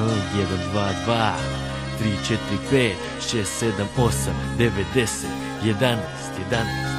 2, 3, 4, 5, 6, 7, 8, 9, 10, 11, 11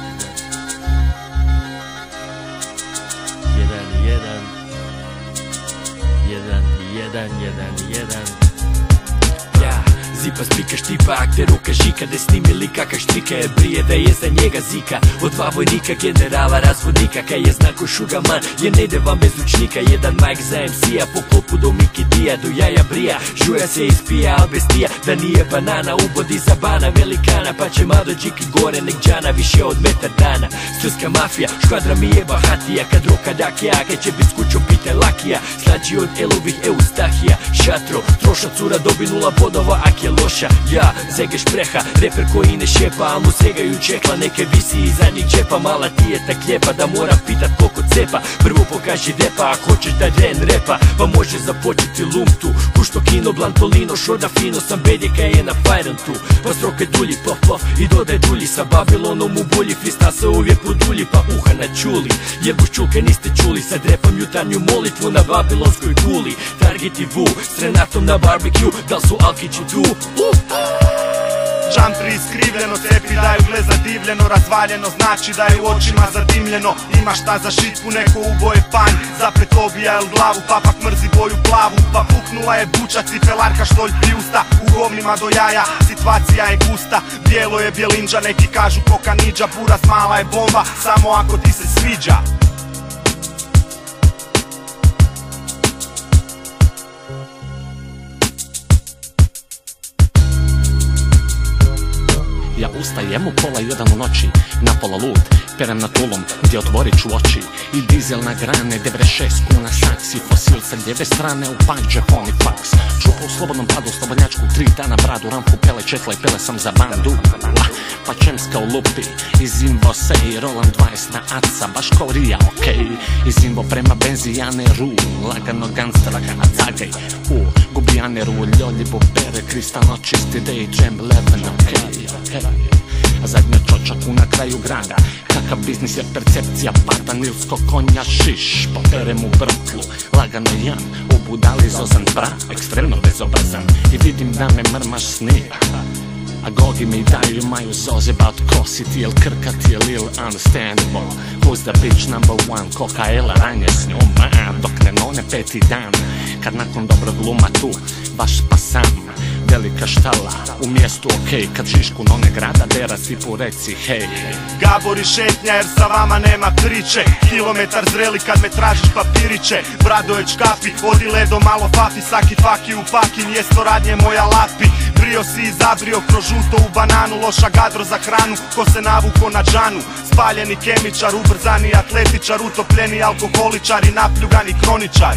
Zipa spika štipa, akte ruka žika, da snimi lika kak štrika jer brije da je za njega zika. Od dva vojnika, generala, razvodnika, kaj je znako šugaman, je ne ide vam bez učnika. Jedan Mike za MC-a, po klopu do Miki Dija, do jaja brija, žuja se ispija, al bez tija, da nije banana, ubodi za bana velikana, pa će malo džiki gore, nek džana, više od metar dana. Srpska mafija, škvadra mi je bahatija, kad roka dakija, kaj će bit skućo pite lakija, slađi od elovih Eustahija, šatro, troša cura dobi 0 bodova, ak je loša, ja, zege špreha, reper koji ne šepa, al mu segaju čekla, neke visi iz zadnjih džepa, mala ti je tak lijepa da moram pitat koliko cepa, prvo pokaži depa, ako hoćeš da dren repa, pa može započeti lumtu, kušto kino, blantolino, šoda fino, sam bedjeka je na fajrantu, pa stroke dulji, pof pof, i dodaj dulji, sa Babilonom u bulji, freestyle se uvijek udulji, pa uha na čuli, jer buščulke niste čuli, sad repam jutarnju molitvu na babilonskoj kuli, Target i Vu, s Renatom na barbecue, dal su Alkić i tu? Jumpri iskrivljeno, cepi daju gled zadivljeno, razvaljeno znači da je u očima zadimljeno. Ima šta za šitku, neko uboje panj, zapet obija el glavu, papak mrzi boju plavu, pa puknula je buča cipelarka štoljpi usta, u govnima do jaja, situacija je gusta, bijelo je bjelinđa, neki kažu koka niđa, buraz mala je bomba, samo ako ti se sviđa. Ja ustajem u 1:30 u noći, napola lud, perem na tulom gdje otvorit ću oči. I dizel na grane, 96 kuna saks, i fosil sa lijeve strane u panđe, phone i faks. Čupa u slobodnom padu, slobodnjačku, 3 dana bradu, rampu, pele četla i pele sam za bandu. Pa čemska u lupi, izimbo se i rolam 20 na aca, baš kao rija, okej. Izimbo prema benzijane ru, lagano gangstera, a cagaj, gubijane ru, ljolji bubere, kristalno čisti daydream, 11, okej. A zadnja čočaku na kraju grada, kakav biznis je percepcija pada, nilsko konja šiš, poperem u brklu, lagano jan, u budali zozan bra, ekstremno bezobrazan, i vidim da me mrmaš sni. A gogi mi daju maju zoze about kositi, jel krkati je lil understandable. Who's the bitch number one, kokaela ranje s njom, dok ne none 5. dan, kad nakon dobrog gluma tu, baš pa sam, velika štala, u mjestu okej, kad žišku none grada, dera sipu reci hej. Gabori šetnja jer sa vama nema priče, kilometar zreli kad me tražiš papiriće, Bradojeć kapi, odi ledo malo fafi, saki faki u paki, mjesto radnje moja lapi, brio si i zabrio kroz žuto u bananu, loša gadro za hranu, ko se navuko na džanu, spaljeni kemičar, ubrzani atletičar, utopljeni alkoholičar i napljugani kroničar.